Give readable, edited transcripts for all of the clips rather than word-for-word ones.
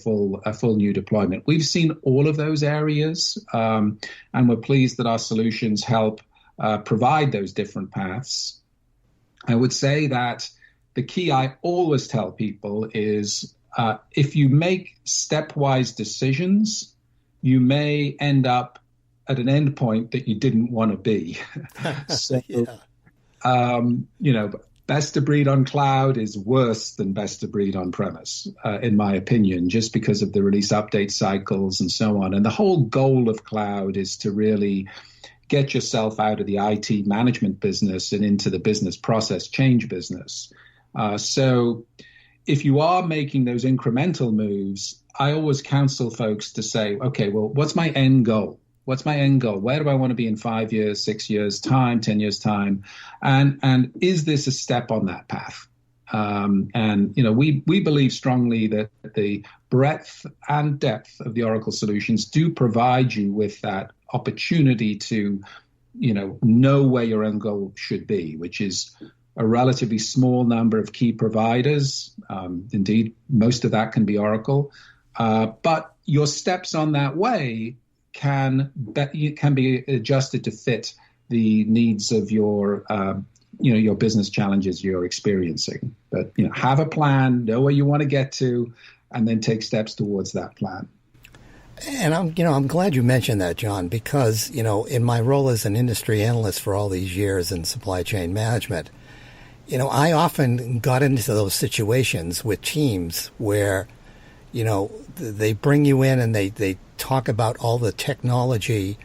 a full new deployment. We've seen all of those areas, and we're pleased that our solutions help provide those different paths. I would say that the key I always tell people is if you make stepwise decisions, you may end up at an end point that you didn't want to be. So, best of breed on cloud is worse than best of breed on premise, in my opinion, just because of the release update cycles and so on. And the whole goal of cloud is to really get yourself out of the IT management business and into the business process change business. So if you are making those incremental moves, I always counsel folks to say, okay, well, what's my end goal? What's my end goal? Where do I want to be in 5 years, 6 years time, 10 years time? And is this a step on that path? We believe strongly that the breadth and depth of the Oracle solutions do provide you with that opportunity to, know where your end goal should be, which is a relatively small number of key providers. Indeed, most of that can be Oracle. But your steps on that way can be adjusted to fit the needs of your business challenges you're experiencing. But have a plan, know where you want to get to, and then take steps towards that plan. And I'm glad you mentioned that, John, because in my role as an industry analyst for all these years in supply chain management, I often got into those situations with teams where they bring you in and they talk about all the technology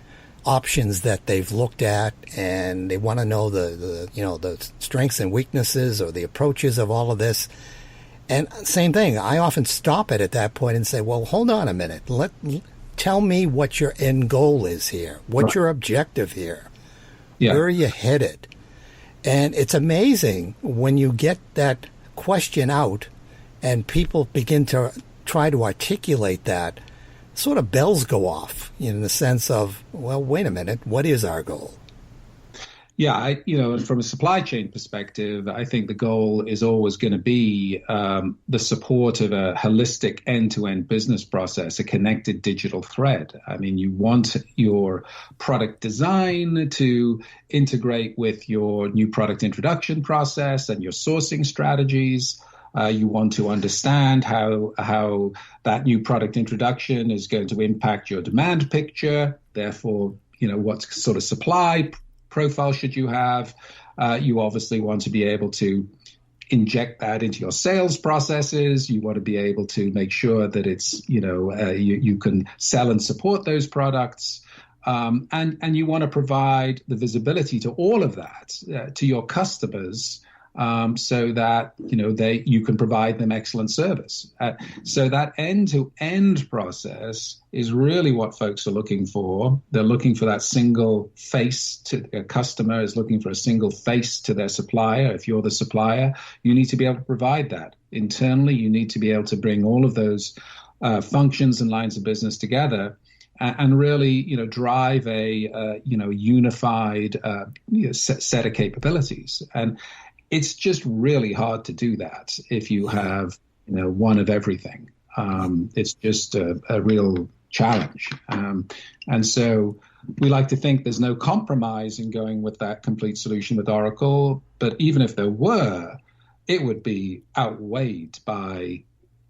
options that they've looked at, and they want to know the strengths and weaknesses or the approaches of all of this. And same thing, I often stop it at that point and say, well, hold on a minute. Tell me what your end goal is here. What's your objective here? Yeah. Where are you headed? And it's amazing when you get that question out and people begin to try to articulate that, sort of bells go off in the sense of, well, wait a minute, what is our goal? Yeah, from a supply chain perspective, I think the goal is always going to be the support of a holistic end-to-end business process, a connected digital thread. I mean, you want your product design to integrate with your new product introduction process and your sourcing strategies. You want to understand how that new product introduction is going to impact your demand picture. Therefore, what sort of supply profile should you have? You obviously want to be able to inject that into your sales processes. You want to be able to make sure that it's, you can sell and support those products. And you want to provide the visibility to all of that to your customers, so that you can provide them excellent service. So that end-to-end process is really what folks are looking for. They're looking for that single face to their customer, is looking for a single face to their supplier. If you're the supplier, you need to be able to provide that. Internally, you need to be able to bring all of those functions and lines of business together and really, drive a unified set of capabilities. And it's just really hard to do that if you have, one of everything. It's just a real challenge. And so we like to think there's no compromise in going with that complete solution with Oracle. But even if there were, it would be outweighed by,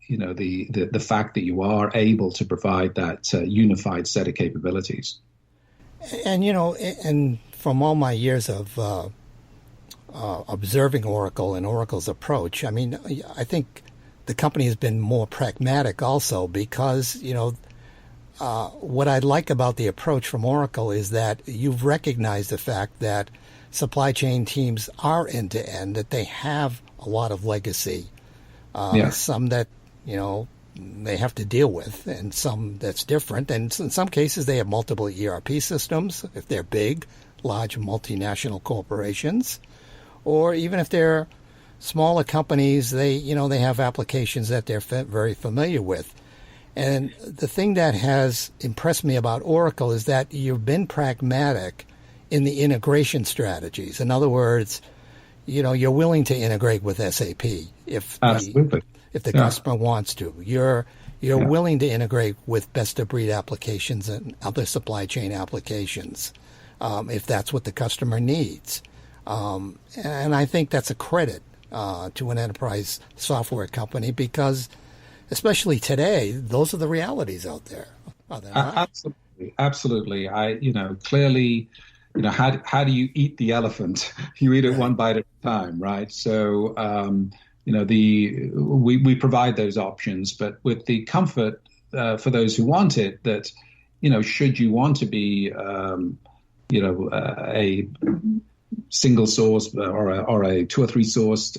the fact that you are able to provide that unified set of capabilities. And, and from all my years of observing Oracle and Oracle's approach, I mean, I think the company has been more pragmatic also because, what I like about the approach from Oracle is that you've recognized the fact that supply chain teams are end-to-end, that they have a lot of legacy, some that, they have to deal with, and some that's different. And in some cases, they have multiple ERP systems, if they're big, large multinational corporations. Or even if they're smaller companies, they have applications that they're very familiar with. And the thing that has impressed me about Oracle is that you've been pragmatic in the integration strategies. In other words, you're willing to integrate with SAP if the customer wants to. You're You're willing to integrate with best-of-breed applications and other supply chain applications if that's what the customer needs. And I think that's a credit to an enterprise software company because, especially today, those are the realities out there. Are they not? Absolutely, absolutely. Clearly, how do you eat the elephant? You eat it one bite at a time, right? So, we provide those options, but with the comfort for those who want it that, should you want to be, a single source or a two or three sourced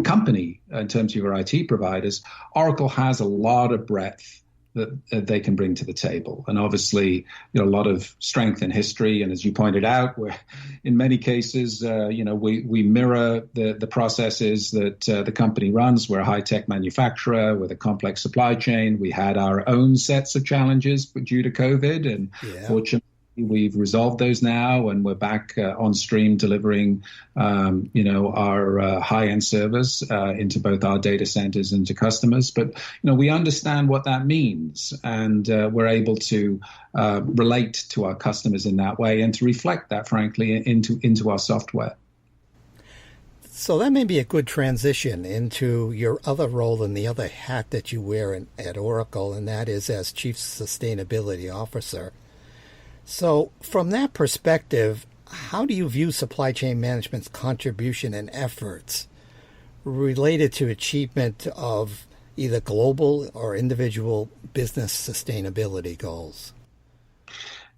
company in terms of your IT providers, Oracle has a lot of breadth that they can bring to the table. And obviously, a lot of strength in history. And as you pointed out, we're, in many cases, we mirror the processes that the company runs. We're a high-tech manufacturer with a complex supply chain. We had our own sets of challenges due to COVID, and fortunately, we've resolved those now, and we're back on stream delivering, our high-end service into both our data centers and to customers. But, we understand what that means, and we're able to relate to our customers in that way and to reflect that, frankly, into our software. So that may be a good transition into your other role and the other hat that you wear at Oracle, and that is as Chief Sustainability Officer. So from that perspective, how do you view supply chain management's contribution and efforts related to achievement of either global or individual business sustainability goals?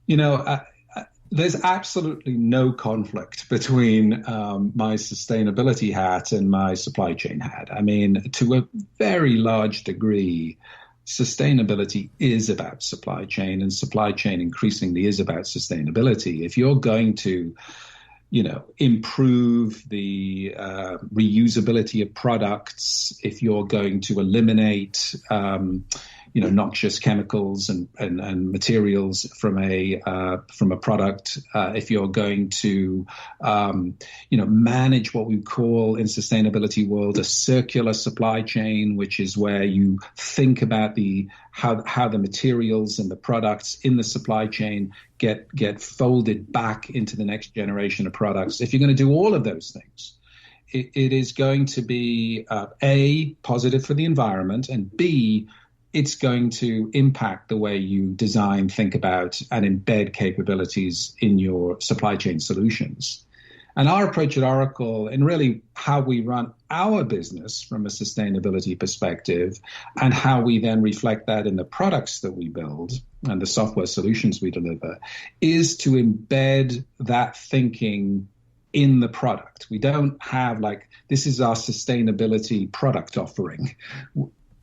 There's absolutely no conflict between my sustainability hat and my supply chain hat. I mean, to a very large degree, sustainability is about supply chain, and supply chain increasingly is about sustainability. If you're going to, improve the reusability of products, if you're going to eliminate, noxious chemicals and materials from a product, if you're going to, manage what we call in sustainability world a circular supply chain, which is where you think about how the materials and the products in the supply chain get folded back into the next generation of products. If you're going to do all of those things, it is going to be A, positive for the environment, and B, it's going to impact the way you design, think about, and embed capabilities in your supply chain solutions. And our approach at Oracle, and really how we run our business from a sustainability perspective, and how we then reflect that in the products that we build and the software solutions we deliver, is to embed that thinking in the product. We don't have this is our sustainability product offering.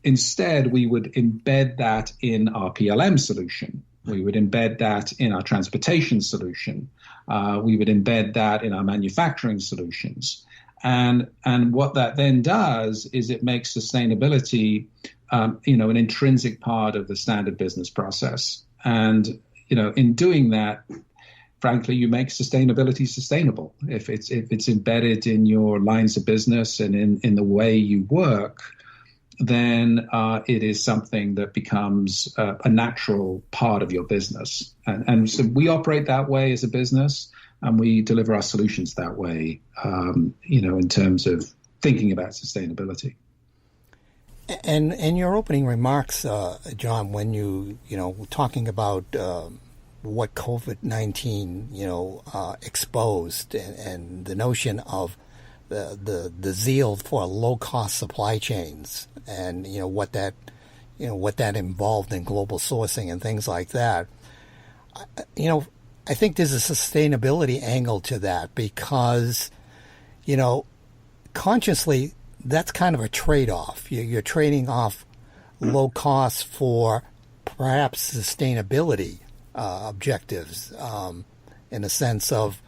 Instead, we would embed that in our PLM solution. We would embed that in our transportation solution. We would embed that in our manufacturing solutions. And what that then does is it makes sustainability, an intrinsic part of the standard business process. And, in doing that, frankly, you make sustainability sustainable. If it's embedded in your lines of business and in the way you work, then it is something that becomes a natural part of your business. And so we operate that way as a business, and we deliver our solutions that way, in terms of thinking about sustainability. And in your opening remarks, John, when you talking about what COVID-19, exposed and the notion of the zeal for low-cost supply chains and what that involved in global sourcing and things like that. I think there's a sustainability angle to that because consciously that's kind of a trade-off. You're trading off low costs for perhaps sustainability objectives in a sense of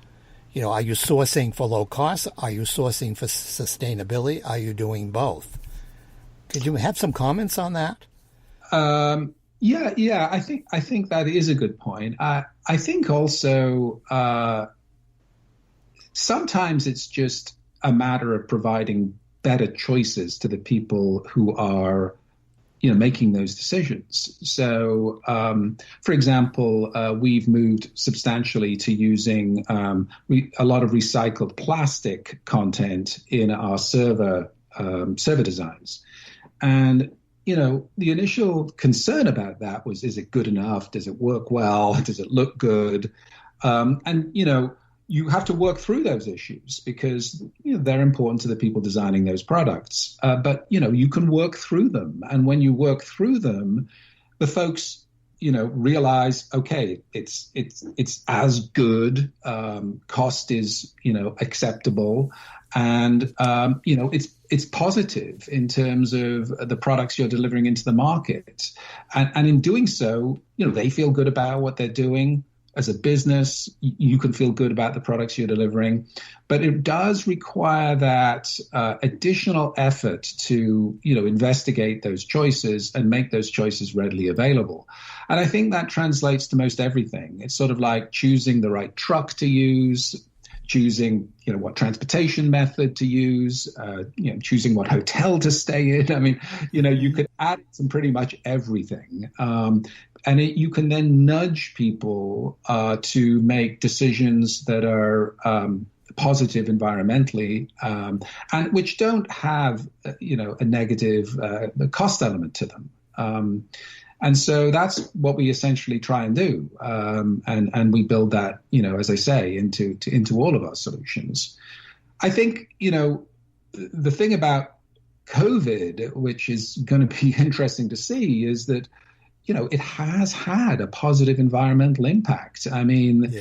are you sourcing for low cost? Are you sourcing for sustainability? Are you doing both? Could you have some comments on that? Yeah. I think that is a good point. I think also sometimes it's just a matter of providing better choices to the people who are making those decisions. So, for example, we've moved substantially to using a lot of recycled plastic content in our server designs. And, the initial concern about that was, is it good enough? Does it work well? Does it look good? And you have to work through those issues because they're important to the people designing those products. But you can work through them, and when you work through them, the folks realize, okay, it's as good. Cost is acceptable, and it's positive in terms of the products you're delivering into the market, and in doing so, they feel good about what they're doing. As a business, you can feel good about the products you're delivering, but it does require that additional effort to, investigate those choices and make those choices readily available. And I think that translates to most everything. It's sort of like choosing the right truck to use, choosing, what transportation method to use, choosing what hotel to stay in. I mean, you could add some pretty much everything. And you can then nudge people to make decisions that are positive environmentally, and which don't have, a negative cost element to them. And so that's what we essentially try and do. And we build that, as I say, into all of our solutions. I think, the thing about COVID, which is going to be interesting to see, is that it has had a positive environmental impact. I mean,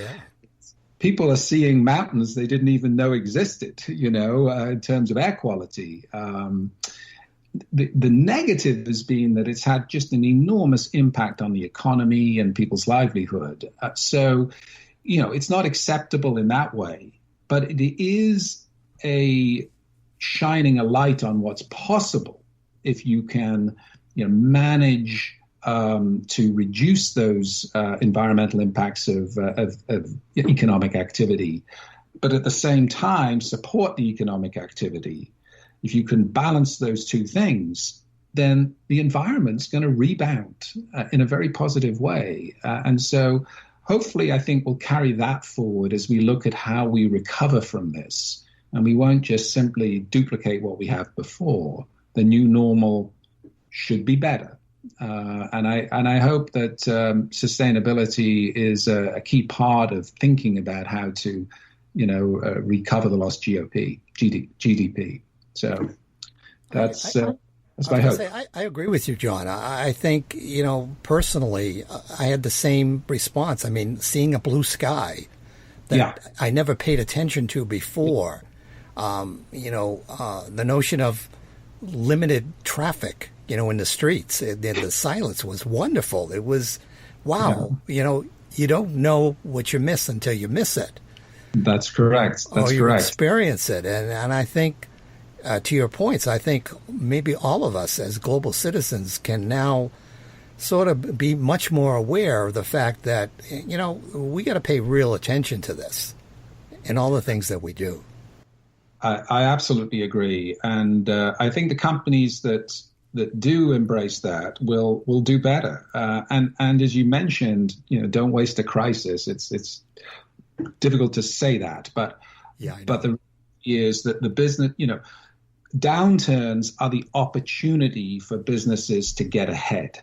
people are seeing mountains they didn't even know existed, in terms of air quality. The negative has been that it's had just an enormous impact on the economy and people's livelihood. So, it's not acceptable in that way, but it is a shining a light on what's possible if you can, manage to reduce those environmental impacts of economic activity, but at the same time support the economic activity. If you can balance those two things, then the environment's going to rebound in a very positive way. And so hopefully, I think we'll carry that forward as we look at how we recover from this. And we won't just simply duplicate what we have before. The new normal should be better. And I hope that sustainability is a key part of thinking about how to, recover the lost GDP. So that's my hope. I agree with you, John. I think, personally, I had the same response. I mean, seeing a blue sky that I never paid attention to before. The notion of limited traffic, in the streets. The silence was wonderful. It was, wow. Yeah. You don't know what you miss until you miss it. That's correct. That's you correct. Experience it. And I think, to your points, I think maybe all of us as global citizens can now sort of be much more aware of the fact that, we got to pay real attention to this and all the things that we do. I absolutely agree. And I think the companies that do embrace that will do better. And as you mentioned, don't waste a crisis. It's difficult to say that, but the is that the business, downturns are the opportunity for businesses to get ahead.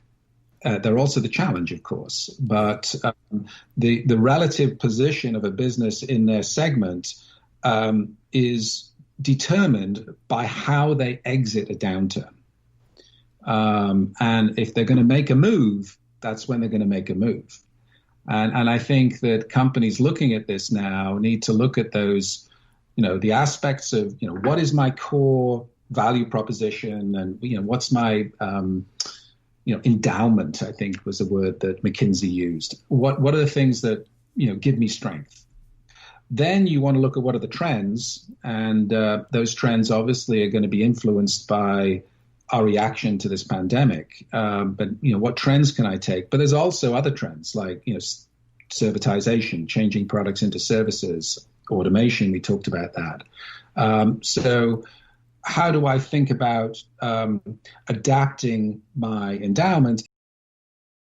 They're also the challenge, of course, but the relative position of a business in their segment is determined by how they exit a downturn. And if they're going to make a move, that's when they're going to make a move. And I think that companies looking at this now need to look at those, the aspects of, what is my core value proposition and, what's my, endowment, I think was a word that McKinsey used. What are the things that, give me strength? Then you want to look at what are the trends, and those trends obviously are going to be influenced by our reaction to this pandemic. But what trends can I take? But there's also other trends like servitization, changing products into services, automation. We talked about that. So how do I think about adapting my endowment